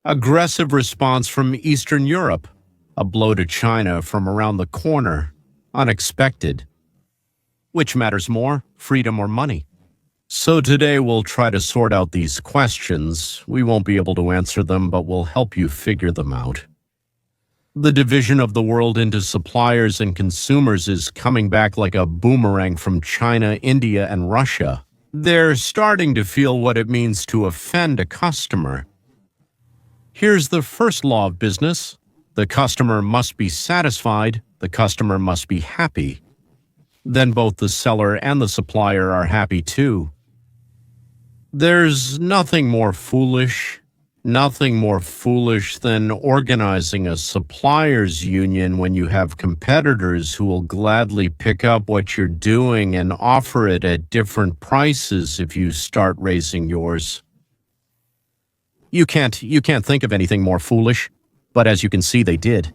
Aggressive response from Eastern Europe. A blow to China from around the corner. Unexpected. Which matters more, freedom or money? So today we'll try to sort out these questions. We won't be able to answer them, but we'll help you figure them out. The division of the world into suppliers and consumers is coming back like a boomerang from China, India, and Russia. They're starting to feel what it means to offend a customer. Here's the first law of business. The customer must be satisfied. The customer must be happy. Then both the seller and the supplier are happy too. There's nothing more foolish than organizing a suppliers union when you have competitors who will gladly pick up what you're doing and offer it at different prices if you start raising yours. You can't think of anything more foolish, but as you can see, they did.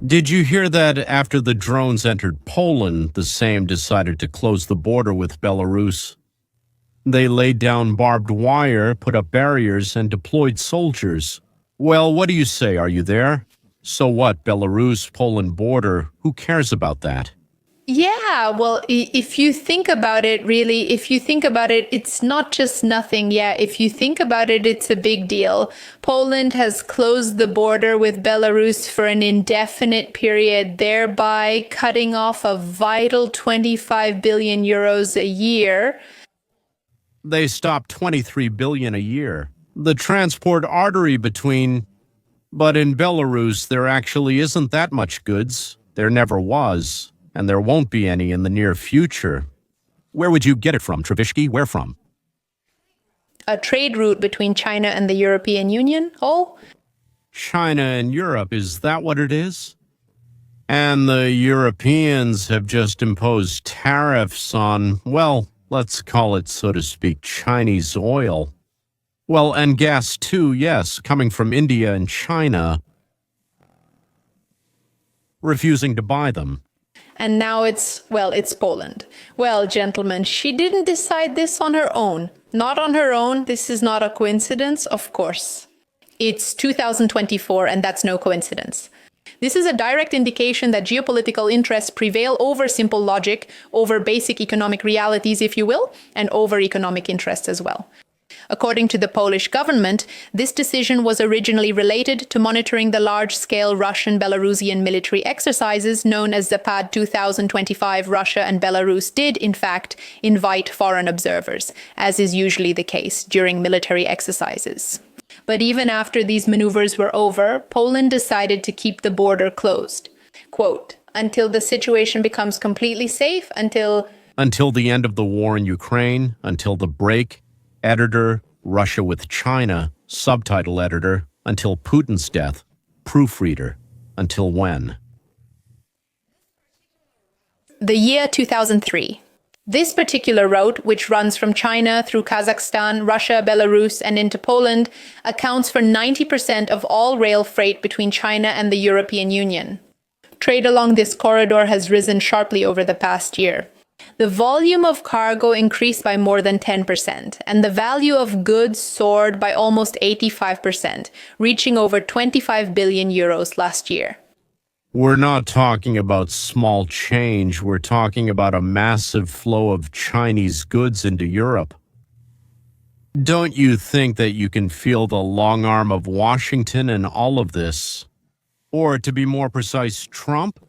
Did you hear that after the drones entered Poland, the same decided to close the border with Belarus? They laid down barbed wire, put up barriers, and deployed soldiers. Well, what do you say? Are you there? So what, Belarus-Poland border? Who cares about that? Yeah, well, if you think about it, really, it's not just nothing. Yeah, if you think about it, it's a big deal. Poland has closed the border with Belarus for an indefinite period, thereby cutting off a vital 25 billion euros a year. They stopped 23 billion a year. The transport artery between... But in Belarus, there actually isn't that much goods. There never was. And there won't be any in the near future. Where would you get it from, Trevishki? Where from? A trade route between China and the European Union? Oh? China and Europe, is that what it is? And the Europeans have just imposed tariffs on, well, let's call it, so to speak, Chinese oil. Well, and gas too, yes, coming from India and China, refusing to buy them. And now it's Poland. Well, gentlemen, she didn't decide this on her own. Not on her own. This is not a coincidence, of course. It's 2024, and that's no coincidence. This is a direct indication that geopolitical interests prevail over simple logic, over basic economic realities, if you will, and over economic interests as well. According to the Polish government, this decision was originally related to monitoring the large-scale Russian-Belarusian military exercises known as the PAD 2025. Russia and Belarus did, in fact, invite foreign observers, as is usually the case during military exercises. But even after these maneuvers were over, Poland decided to keep the border closed. Quote, until the situation becomes completely safe, until the end of the war in Ukraine, until the break. Editor, Russia with China, subtitle editor, until Putin's death, proofreader, until when? The year 2003. This particular route, which runs from China through Kazakhstan, Russia, Belarus, and into Poland, accounts for 90% of all rail freight between China and the European Union. Trade along this corridor has risen sharply over the past year. The volume of cargo increased by more than 10%, and the value of goods soared by almost 85%, reaching over 25 billion euros last year. We're not talking about small change, we're talking about a massive flow of Chinese goods into Europe. Don't you think that you can feel the long arm of Washington in all of this? Or, to be more precise, Trump?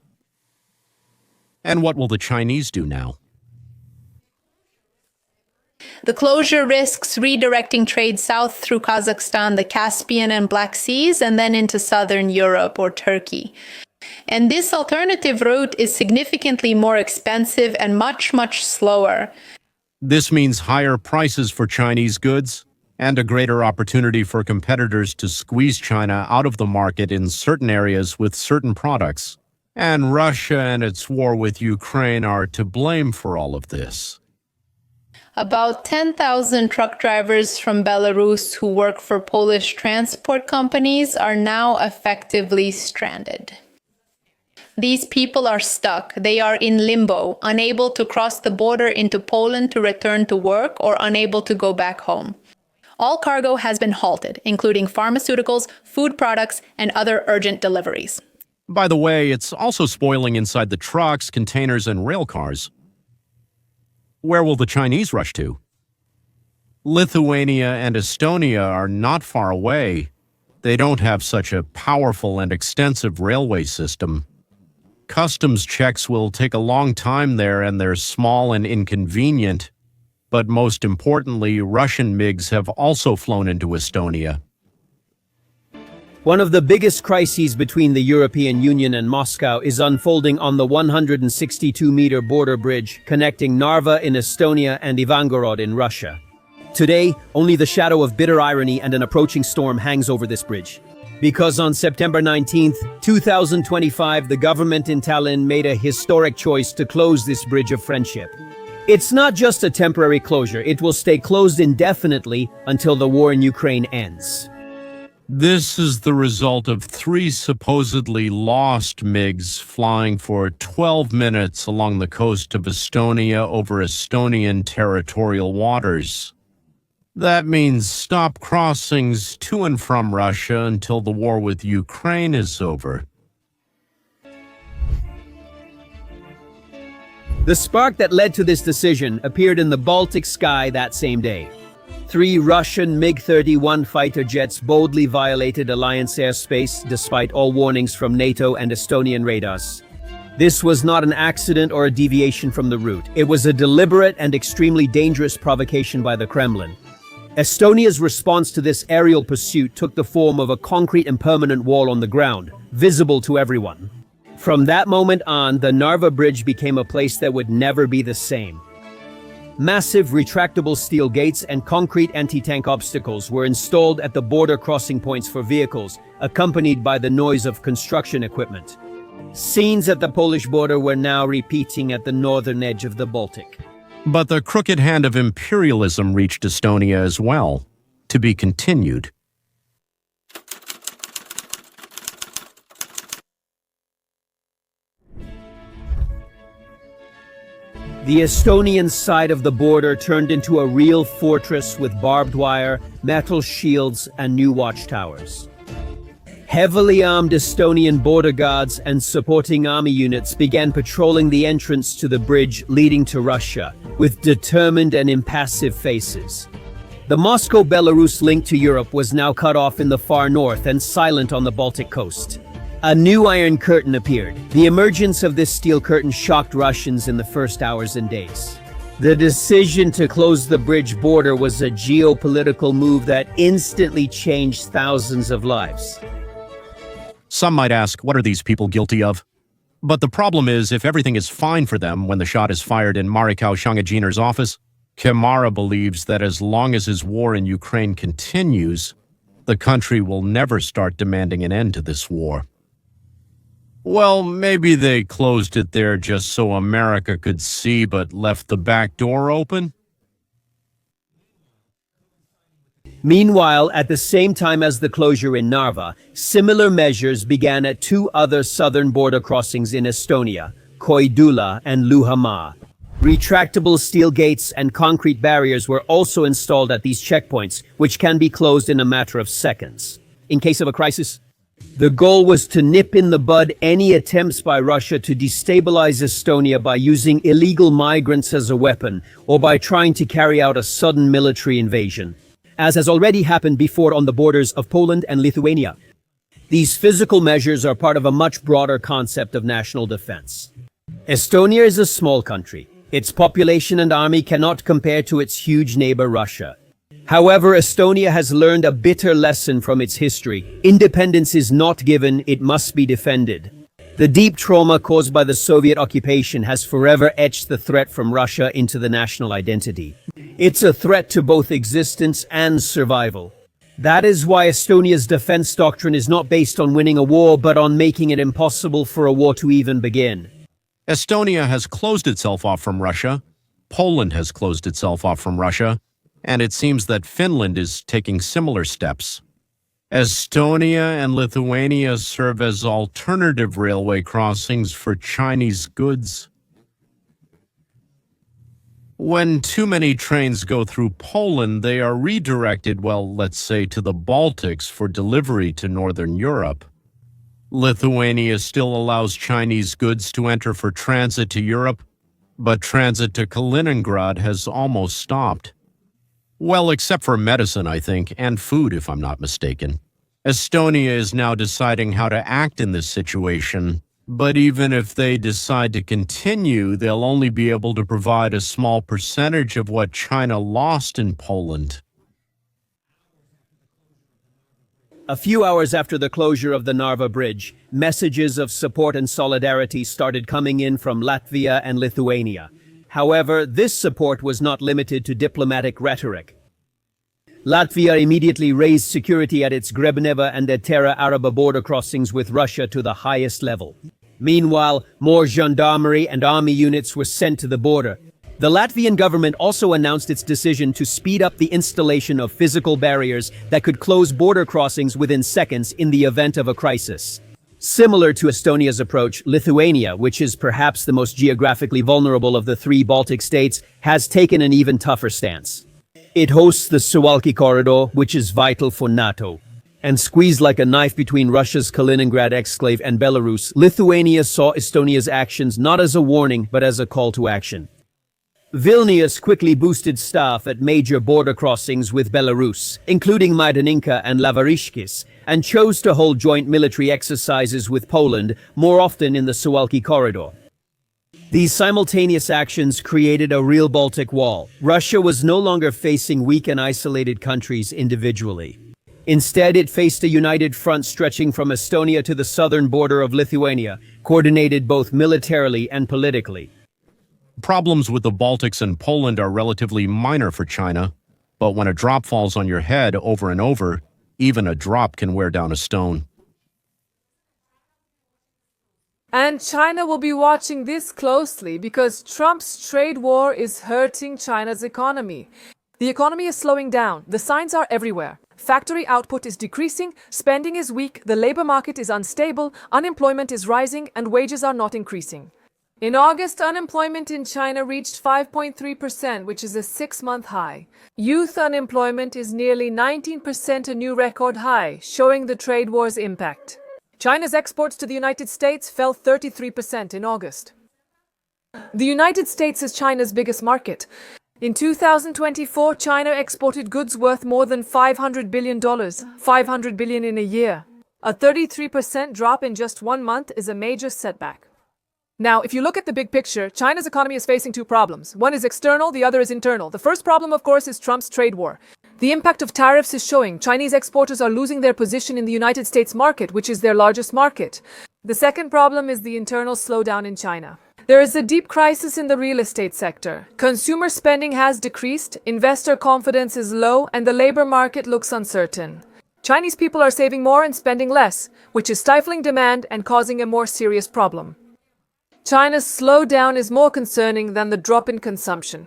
And what will the Chinese do now? The closure risks redirecting trade south through Kazakhstan, the Caspian and Black Seas, and then into southern Europe or Turkey. And this alternative route is significantly more expensive and much, much slower. This means higher prices for Chinese goods and a greater opportunity for competitors to squeeze China out of the market in certain areas with certain products. And Russia and its war with Ukraine are to blame for all of this. About 10,000 truck drivers from Belarus who work for Polish transport companies are now effectively stranded. These people are stuck. They are in limbo, unable to cross the border into Poland to return to work or unable to go back home. All cargo has been halted, including pharmaceuticals, food products, and other urgent deliveries. By the way, it's also spoiling inside the trucks, containers, and rail cars. Where will the Chinese rush to? Lithuania and Estonia are not far away. They don't have such a powerful and extensive railway system. Customs checks will take a long time there, and they're small and inconvenient. But most importantly, Russian MiGs have also flown into Estonia. One of the biggest crises between the European Union and Moscow is unfolding on the 162-meter border bridge connecting Narva in Estonia and Ivangorod in Russia. Today, only the shadow of bitter irony and an approaching storm hangs over this bridge. Because on September 19, 2025, the government in Tallinn made a historic choice to close this bridge of friendship. It's not just a temporary closure, it will stay closed indefinitely until the war in Ukraine ends. This is the result of 3 supposedly lost MiGs flying for 12 minutes along the coast of Estonia over Estonian territorial waters. That means stop crossings to and from Russia until the war with Ukraine is over. The spark that led to this decision appeared in the Baltic sky that same day. 3 Russian MiG-31 fighter jets boldly violated Alliance airspace despite all warnings from NATO and Estonian radars. This was not an accident or a deviation from the route. It was a deliberate and extremely dangerous provocation by the Kremlin. Estonia's response to this aerial pursuit took the form of a concrete and permanent wall on the ground, visible to everyone. From that moment on, the Narva Bridge became a place that would never be the same. Massive retractable steel gates and concrete anti-tank obstacles were installed at the border crossing points for vehicles, accompanied by the noise of construction equipment. Scenes at the Polish border were now repeating at the northern edge of the Baltic. But the crooked hand of imperialism reached Estonia as well, to be continued. The Estonian side of the border turned into a real fortress with barbed wire, metal shields, and new watchtowers. Heavily armed Estonian border guards and supporting army units began patrolling the entrance to the bridge leading to Russia, with determined and impassive faces. The Moscow-Belarus link to Europe was now cut off in the far north and silent on the Baltic coast. A new Iron Curtain appeared. The emergence of this steel curtain shocked Russians in the first hours and days. The decision to close the bridge border was a geopolitical move that instantly changed thousands of lives. Some might ask, what are these people guilty of? But the problem is, if everything is fine for them when the shot is fired in Marikau Shangajiner's office, Kemara believes that as long as his war in Ukraine continues, the country will never start demanding an end to this war. Well, maybe they closed it there just so America could see but left the back door open? Meanwhile, at the same time as the closure in Narva, similar measures began at 2 other southern border crossings in Estonia, Koidula and Luhamaa. Retractable steel gates and concrete barriers were also installed at these checkpoints, which can be closed in a matter of seconds. In case of a crisis, the goal was to nip in the bud any attempts by Russia to destabilize Estonia by using illegal migrants as a weapon or by trying to carry out a sudden military invasion, as has already happened before on the borders of Poland and Lithuania. These physical measures are part of a much broader concept of national defense. Estonia is a small country. Its population and army cannot compare to its huge neighbor Russia. However, Estonia has learned a bitter lesson from its history. Independence is not given, it must be defended. The deep trauma caused by the Soviet occupation has forever etched the threat from Russia into the national identity. It's a threat to both existence and survival. That is why Estonia's defense doctrine is not based on winning a war, but on making it impossible for a war to even begin. Estonia has closed itself off from Russia. Poland has closed itself off from Russia. And it seems that Finland is taking similar steps. Estonia and Lithuania serve as alternative railway crossings for Chinese goods. When too many trains go through Poland, they are redirected, well, let's say, to the Baltics for delivery to Northern Europe. Lithuania still allows Chinese goods to enter for transit to Europe, but transit to Kaliningrad has almost stopped. Well, except for medicine, I think, and food, if I'm not mistaken. Estonia is now deciding how to act in this situation, but even if they decide to continue, they'll only be able to provide a small percentage of what China lost in Poland. A few hours after the closure of the Narva Bridge, messages of support and solidarity started coming in from Latvia and Lithuania. However, this support was not limited to diplomatic rhetoric. Latvia immediately raised security at its Grebneva and Etera Araba border crossings with Russia to the highest level. Meanwhile, more gendarmerie and army units were sent to the border. The Latvian government also announced its decision to speed up the installation of physical barriers that could close border crossings within seconds in the event of a crisis. Similar to Estonia's approach, Lithuania, which is perhaps the most geographically vulnerable of the three Baltic states, has taken an even tougher stance. It hosts the Suwalki corridor, which is vital for NATO. And squeezed like a knife between Russia's Kaliningrad exclave and Belarus, Lithuania saw Estonia's actions not as a warning, but as a call to action. Vilnius quickly boosted staff at major border crossings with Belarus, including Maidaninka and Lavariškis, and chose to hold joint military exercises with Poland, more often in the Suwalki corridor. These simultaneous actions created a real Baltic wall. Russia was no longer facing weak and isolated countries individually. Instead, it faced a united front stretching from Estonia to the southern border of Lithuania, coordinated both militarily and politically. Problems with the Baltics and Poland are relatively minor for China, but when a drop falls on your head over and over, even a drop can wear down a stone. And China will be watching this closely because Trump's trade war is hurting China's economy. The economy is slowing down. The signs are everywhere. Factory output is decreasing, spending is weak, the labor market is unstable, unemployment is rising, and wages are not increasing. In August, unemployment in China reached 5.3%, which is a 6-month high. Youth unemployment is nearly 19%, a new record high, showing the trade war's impact. China's exports to the United States fell 33% in August. The United States is China's biggest market. In 2024, China exported goods worth more than $500 billion, $500 billion in a year. A 33% drop in just 1 month is a major setback. Now, if you look at the big picture, China's economy is facing two problems. One is external, the other is internal. The first problem, of course, is Trump's trade war. The impact of tariffs is showing. Chinese exporters are losing their position in the United States market, which is their largest market. The second problem is the internal slowdown in China. There is a deep crisis in the real estate sector. Consumer spending has decreased, investor confidence is low, and the labor market looks uncertain. Chinese people are saving more and spending less, which is stifling demand and causing a more serious problem. China's slowdown is more concerning than the drop in consumption.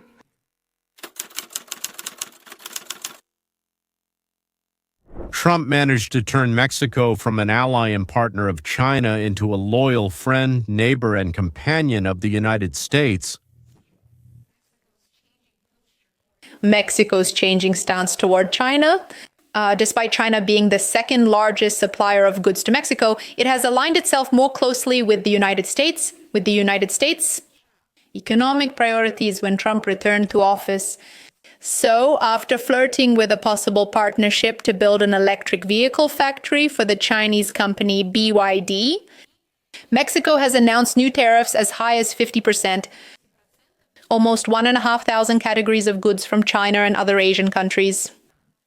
Trump managed to turn Mexico from an ally and partner of China into a loyal friend, neighbor, and companion of the United States. Mexico's changing stance toward China. Despite China being the second largest supplier of goods to Mexico, it has aligned itself more closely with the United States. Economic priorities when Trump returned to office. So, after flirting with a possible partnership to build an electric vehicle factory for the Chinese company BYD, Mexico has announced new tariffs as high as 50%, almost 1,500 categories of goods from China and other Asian countries.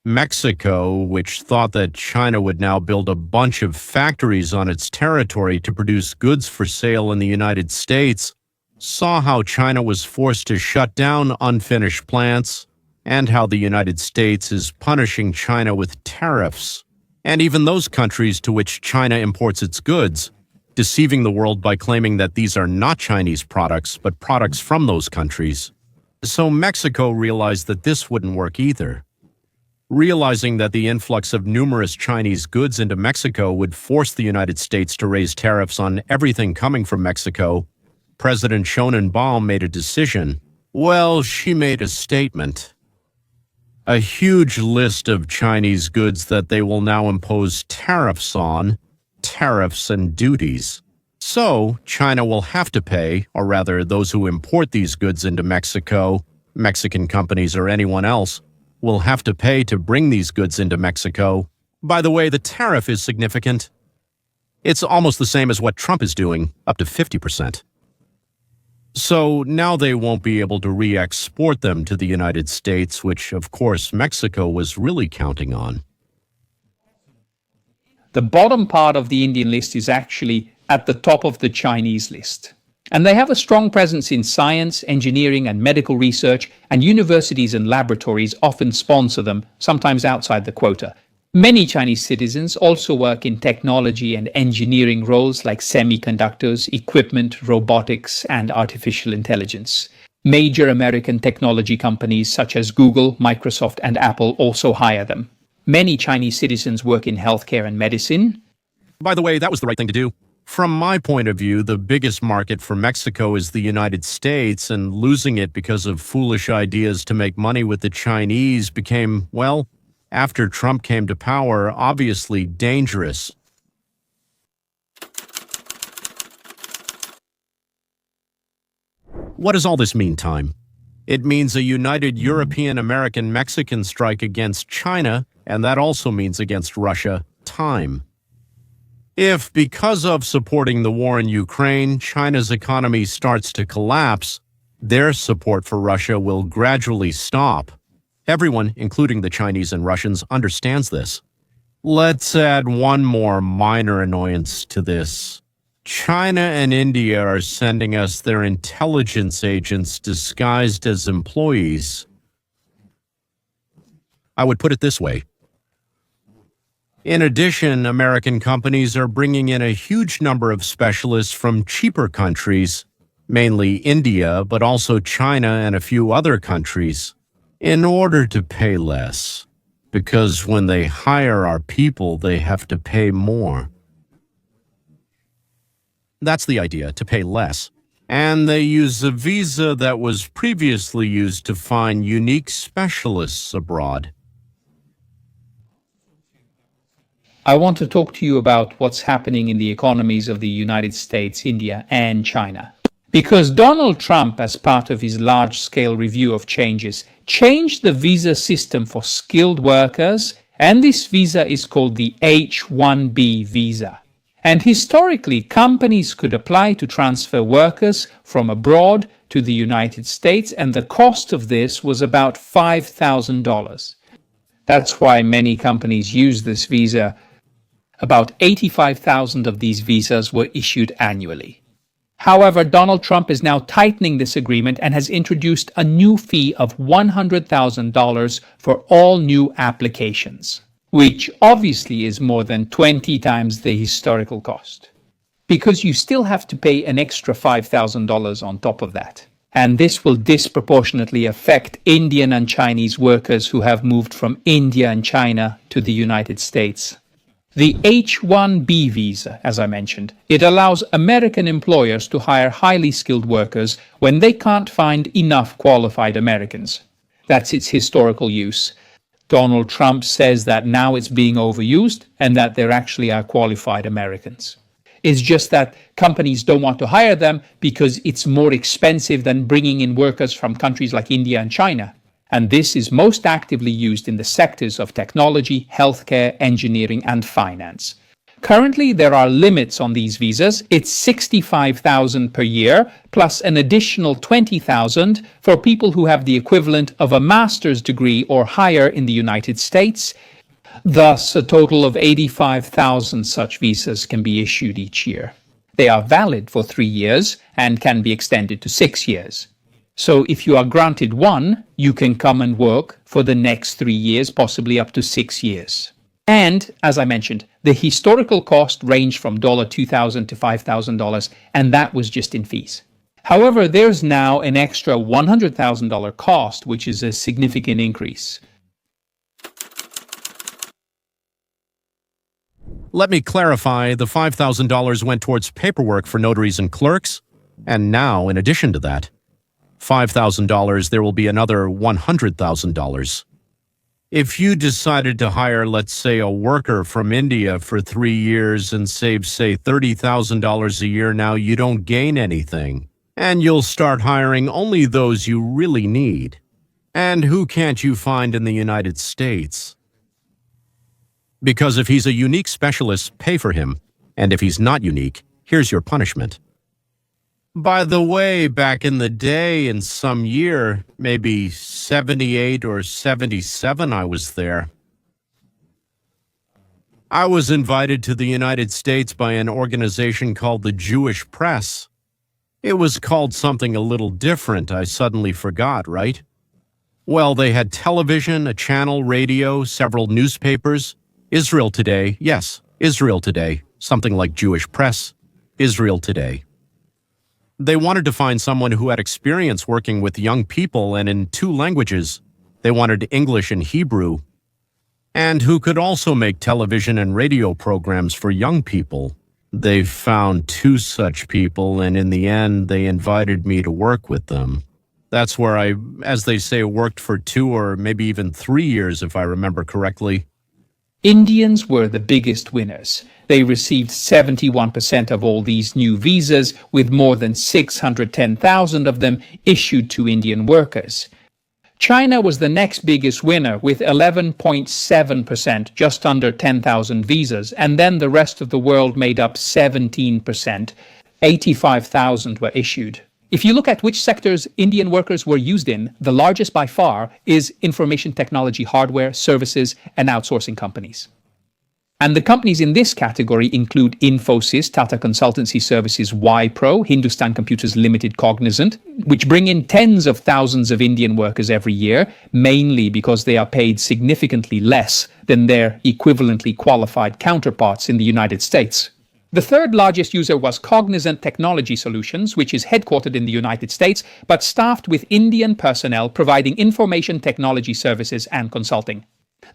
Mexico, which thought that China would now build a bunch of factories on its territory to produce goods for sale in the United States, saw how China was forced to shut down unfinished plants, and how the United States is punishing China with tariffs, and even those countries to which China imports its goods, deceiving the world by claiming that these are not Chinese products, but products from those countries. So Mexico realized that this wouldn't work either. Realizing that the influx of numerous Chinese goods into Mexico would force the United States to raise tariffs on everything coming from Mexico, President Schonenbaum made a decision. Well, she made a statement. A huge list of Chinese goods that they will now impose tariffs on, tariffs and duties. So, China will have to pay, or rather those who import these goods into Mexico, Mexican companies or anyone else, will have to pay to bring these goods into Mexico. By the way, the tariff is significant. It's almost the same as what Trump is doing, up to 50%. So now they won't be able to re-export them to the United States, which, of course, Mexico was really counting on. The bottom part of the Indian list is actually at the top of the Chinese list. And they have a strong presence in science, engineering, and medical research, and universities and laboratories often sponsor them, sometimes outside the quota. Many Chinese citizens also work in technology and engineering roles like semiconductors, equipment, robotics, and artificial intelligence. Major American technology companies such as Google, Microsoft, and Apple also hire them. Many Chinese citizens work in healthcare and medicine. By the way, that was the right thing to do. From my point of view, the biggest market for Mexico is the United States, and losing it because of foolish ideas to make money with the Chinese became, well, after Trump came to power, obviously dangerous. What does all this mean, Time? It means a united European-American-Mexican strike against China, and that also means against Russia. Time. If, because of supporting the war in Ukraine, China's economy starts to collapse, their support for Russia will gradually stop. Everyone, including the Chinese and Russians, understands this. Let's add one more minor annoyance to this. China and India are sending us their intelligence agents disguised as employees. I would put it this way. In addition, American companies are bringing in a huge number of specialists from cheaper countries, mainly India, but also China and a few other countries, in order to pay less. Because when they hire our people, they have to pay more. That's the idea, to pay less. And they use a visa that was previously used to find unique specialists abroad. I want to talk to you about what's happening in the economies of the United States, India, and China. Because Donald Trump, as part of his large-scale review of changes, changed the visa system for skilled workers, and this visa is called the H-1B visa. And historically, companies could apply to transfer workers from abroad to the United States, and the cost of this was about $5,000. That's why many companies use this visa. About 85,000 of these visas were issued annually. However, Donald Trump is now tightening this agreement and has introduced a new fee of $100,000 for all new applications, which obviously is more than 20 times the historical cost. Because you still have to pay an extra $5,000 on top of that. And this will disproportionately affect Indian and Chinese workers who have moved from India and China to the United States. The H-1B visa, as I mentioned, it allows American employers to hire highly skilled workers when they can't find enough qualified Americans. That's its historical use. Donald Trump says that now it's being overused and that there actually are qualified Americans. It's just that companies don't want to hire them because it's more expensive than bringing in workers from countries like India and China. And this is most actively used in the sectors of technology, healthcare, engineering, and finance. Currently, there are limits on these visas. It's $65,000 per year, plus an additional $20,000 for people who have the equivalent of a master's degree or higher in the United States. Thus, a total of 85,000 such visas can be issued each year. They are valid for 3 years and can be extended to 6 years. So if you are granted one, you can come and work for the next 3 years, possibly up to 6 years. And, as I mentioned, the historical cost ranged from $2,000 to $5,000, and that was just in fees. However, there's now an extra $100,000 cost, which is a significant increase. Let me clarify, the $5,000 went towards paperwork for notaries and clerks, and now, in addition to that, $5,000, there will be another $100,000. If you decided to hire, let's say, a worker from India for 3 years and save, say, $30,000 a year, now you don't gain anything. And you'll start hiring only those you really need. And who can't you find in the United States? Because if he's a unique specialist, pay for him. And if he's not unique, here's your punishment. By the way, back in the day, in some year, maybe 78 or 77, I was there. I was invited to the United States by an organization called the Jewish Press. It was called something a little different. I suddenly forgot, right? Well, they had television, a channel, radio, several newspapers. Israel Today, yes, Israel Today, something like Jewish Press, Israel Today. They wanted to find someone who had experience working with young people and in 2 languages. They wanted English and Hebrew, and who could also make television and radio programs for young people. They found 2 such people, and in the end, they invited me to work with them. That's where I, as they say, worked for 2 or maybe even 3 years, if I remember correctly. Indians were the biggest winners. They received 71% of all these new visas, with more than 610,000 of them issued to Indian workers. China was the next biggest winner with 11.7%, just under 10,000 visas, and then the rest of the world made up 17%. 85,000 were issued. If you look at which sectors Indian workers were used in, the largest by far is information technology hardware, services, and outsourcing companies. And the companies in this category include Infosys, Tata Consultancy Services, Wipro, Hindustan Computers Limited, Cognizant, which bring in tens of thousands of Indian workers every year, mainly because they are paid significantly less than their equivalently qualified counterparts in the United States. The third largest user was Cognizant Technology Solutions, which is headquartered in the United States, but staffed with Indian personnel providing information technology services and consulting.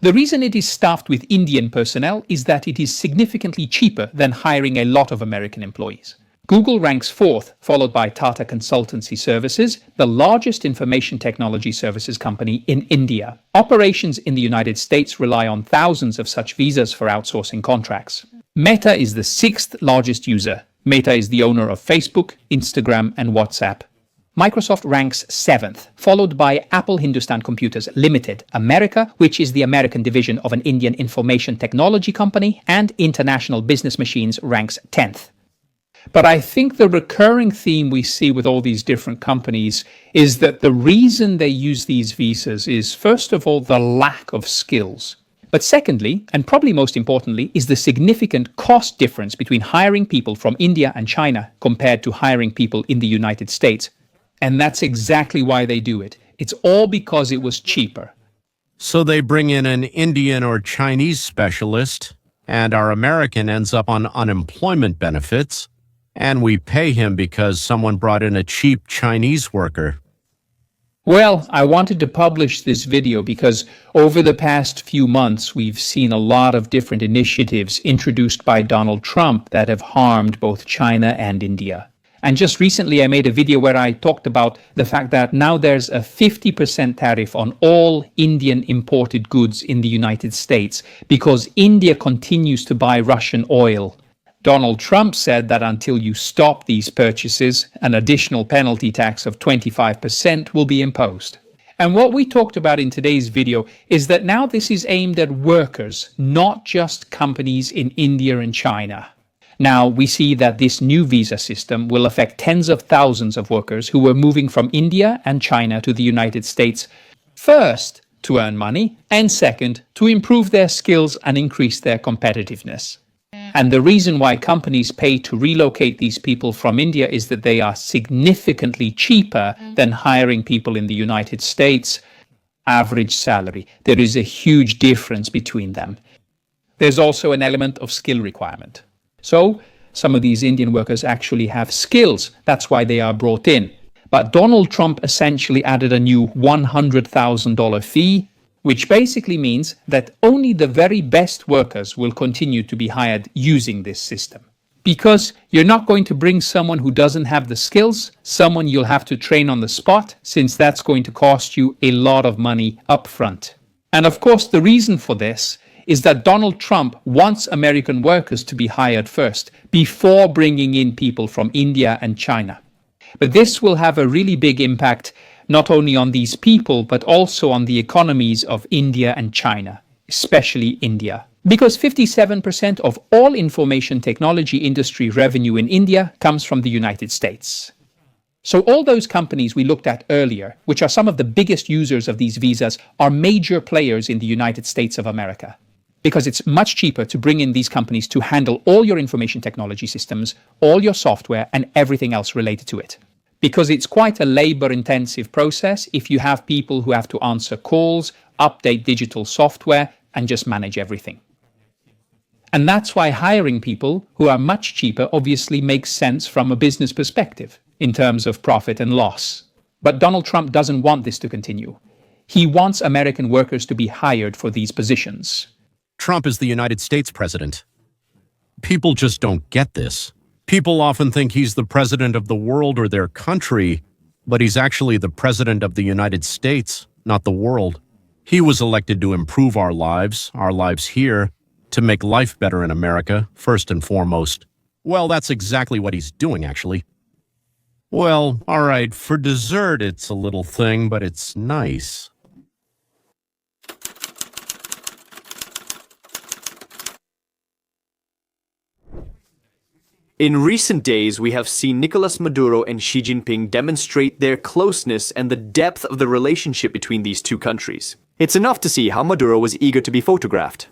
The reason it is staffed with Indian personnel is that it is significantly cheaper than hiring a lot of American employees. Google ranks 4th, followed by Tata Consultancy Services, the largest information technology services company in India. Operations in the United States rely on thousands of such visas for outsourcing contracts. Meta is the 6th largest user. Meta is the owner of Facebook, Instagram, and WhatsApp. Microsoft ranks 7th, followed by Apple Hindustan Computers Limited, America, which is the American division of an Indian information technology company, and International Business Machines ranks 10th. But I think the recurring theme we see with all these different companies is that the reason they use these visas is, first of all, the lack of skills. But secondly, and probably most importantly, is the significant cost difference between hiring people from India and China compared to hiring people in the United States. And that's exactly why they do it. It's all because it was cheaper. So they bring in an Indian or Chinese specialist, and our American ends up on unemployment benefits, and we pay him because someone brought in a cheap Chinese worker. Well, I wanted to publish this video because over the past few months, we've seen a lot of different initiatives introduced by Donald Trump that have harmed both China and India. And just recently, I made a video where I talked about the fact that now there's a 50% tariff on all Indian imported goods in the United States because India continues to buy Russian oil. Donald Trump said that until you stop these purchases, an additional penalty tax of 25% will be imposed. And what we talked about in today's video is that now this is aimed at workers, not just companies in India and China. Now, we see that this new visa system will affect tens of thousands of workers who were moving from India and China to the United States, first, to earn money, and second, to improve their skills and increase their competitiveness. And the reason why companies pay to relocate these people from India is that they are significantly cheaper than hiring people in the United States. Average salary. There is a huge difference between them. There's also an element of skill requirement. So, some of these Indian workers actually have skills. That's why they are brought in. But Donald Trump essentially added a new $100,000 fee which basically means that only the very best workers will continue to be hired using this system. Because you're not going to bring someone who doesn't have the skills, someone you'll have to train on the spot, since that's going to cost you a lot of money up front. And of course, the reason for this is that Donald Trump wants American workers to be hired first, before bringing in people from India and China. But this will have a really big impact not only on these people, but also on the economies of India and China, especially India. Because 57% of all information technology industry revenue in India comes from the United States. So all those companies we looked at earlier, which are some of the biggest users of these visas, are major players in the United States of America. Because it's much cheaper to bring in these companies to handle all your information technology systems, all your software, and everything else related to it. Because it's quite a labor-intensive process if you have people who have to answer calls, update digital software, and just manage everything. And that's why hiring people who are much cheaper obviously makes sense from a business perspective in terms of profit and loss. But Donald Trump doesn't want this to continue. He wants American workers to be hired for these positions. Trump is the United States president. People just don't get this. People often think he's the president of the world or their country, but he's actually the president of the United States, not the world. He was elected to improve our lives here, to make life better in America, first and foremost. Well, that's exactly what he's doing, actually. Well, all right, for dessert, it's a little thing, but it's nice. In recent days, we have seen Nicolas Maduro and Xi Jinping demonstrate their closeness and the depth of the relationship between these two countries. It's enough to see how Maduro was eager to be photographed.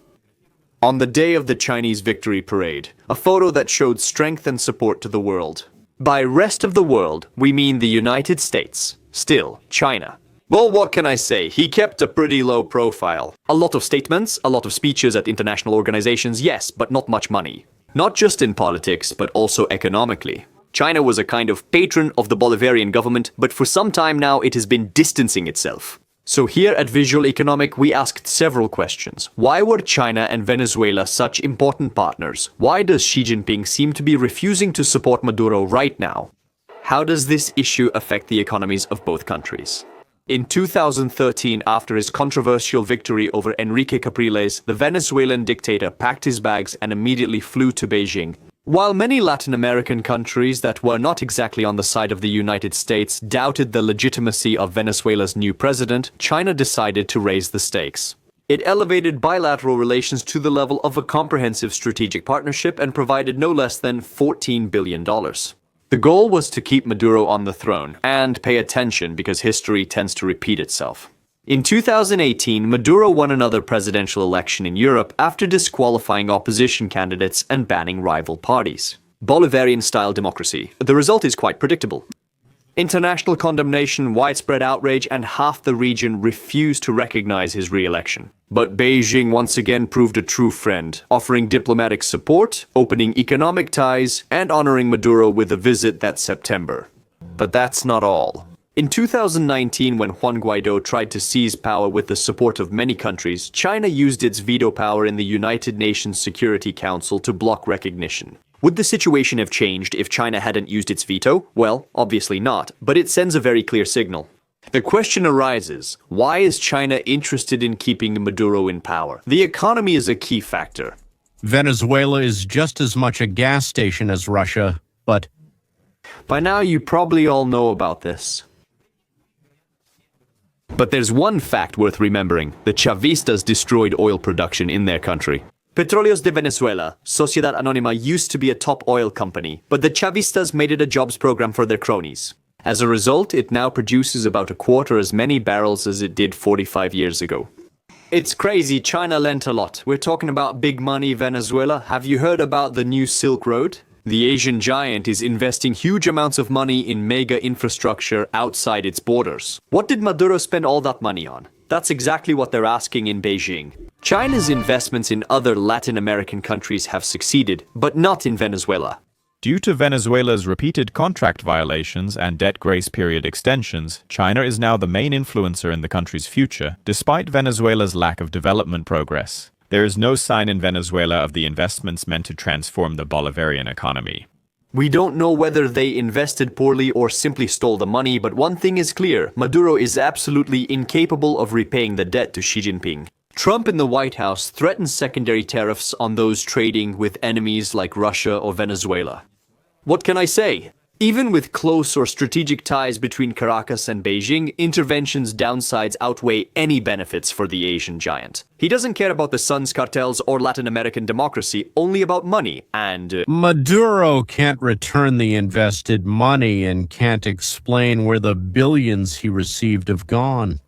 On the day of the Chinese victory parade, a photo that showed strength and support to the world. By rest of the world, we mean the United States. Still, China. Well, what can I say? He kept a pretty low profile. A lot of statements, a lot of speeches at international organizations, yes, but not much money. Not just in politics, but also economically. China was a kind of patron of the Bolivarian government, but for some time now it has been distancing itself. So here at Visual Economic, we asked several questions. Why were China and Venezuela such important partners? Why does Xi Jinping seem to be refusing to support Maduro right now? How does this issue affect the economies of both countries? In 2013, after his controversial victory over Enrique Capriles, the Venezuelan dictator packed his bags and immediately flew to Beijing. While many Latin American countries that were not exactly on the side of the United States doubted the legitimacy of Venezuela's new president, China decided to raise the stakes. It elevated bilateral relations to the level of a comprehensive strategic partnership and provided no less than $14 billion. The goal was to keep Maduro on the throne, and pay attention because history tends to repeat itself. In 2018, Maduro won another presidential election in Europe after disqualifying opposition candidates and banning rival parties. Bolivarian-style democracy. The result is quite predictable. International condemnation, widespread outrage, and half the region refused to recognize his re-election. But Beijing once again proved a true friend, offering diplomatic support, opening economic ties, and honoring Maduro with a visit that September. But that's not all. In 2019, when Juan Guaido tried to seize power with the support of many countries, China used its veto power in the United Nations Security Council to block recognition. Would the situation have changed if China hadn't used its veto? Well, obviously not, but it sends a very clear signal. The question arises, why is China interested in keeping Maduro in power? The economy is a key factor. Venezuela is just as much a gas station as Russia, but By now you probably all know about this. But there's one fact worth remembering. The Chavistas destroyed oil production in their country. Petróleos de Venezuela, Sociedad Anónima, used to be a top oil company, but the Chavistas made it a jobs program for their cronies. As a result, it now produces about a quarter as many barrels as it did 45 years ago. It's crazy, China lent a lot. We're talking about big money, Venezuela. Have you heard about the new Silk Road? The Asian giant is investing huge amounts of money in mega infrastructure outside its borders. What did Maduro spend all that money on? That's exactly what they're asking in Beijing. China's investments in other Latin American countries have succeeded, but not in Venezuela. Due to Venezuela's repeated contract violations and debt grace period extensions, China is now the main influencer in the country's future, despite Venezuela's lack of development progress. There is no sign in Venezuela of the investments meant to transform the Bolivarian economy. We don't know whether they invested poorly or simply stole the money, but one thing is clear: Maduro is absolutely incapable of repaying the debt to Xi Jinping. Trump in the White House threatens secondary tariffs on those trading with enemies like Russia or Venezuela. What can I say? Even with close or strategic ties between Caracas and Beijing, intervention's downsides outweigh any benefits for the Asian giant. He doesn't care about the Sun's cartels or Latin American democracy, only about money and... Maduro can't return the invested money and can't explain where the billions he received have gone.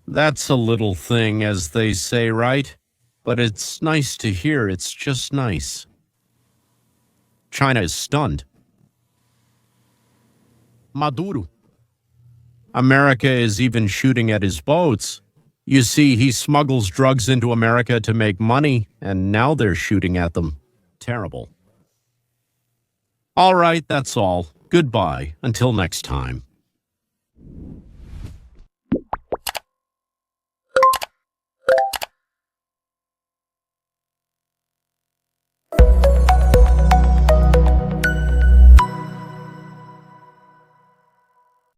That's a little thing, as they say, right? But it's nice to hear. It's just nice. China is stunned. Maduro. America is even shooting at his boats. You see, he smuggles drugs into America to make money, and now they're shooting at them. Terrible. All right, that's all. Goodbye. Until next time.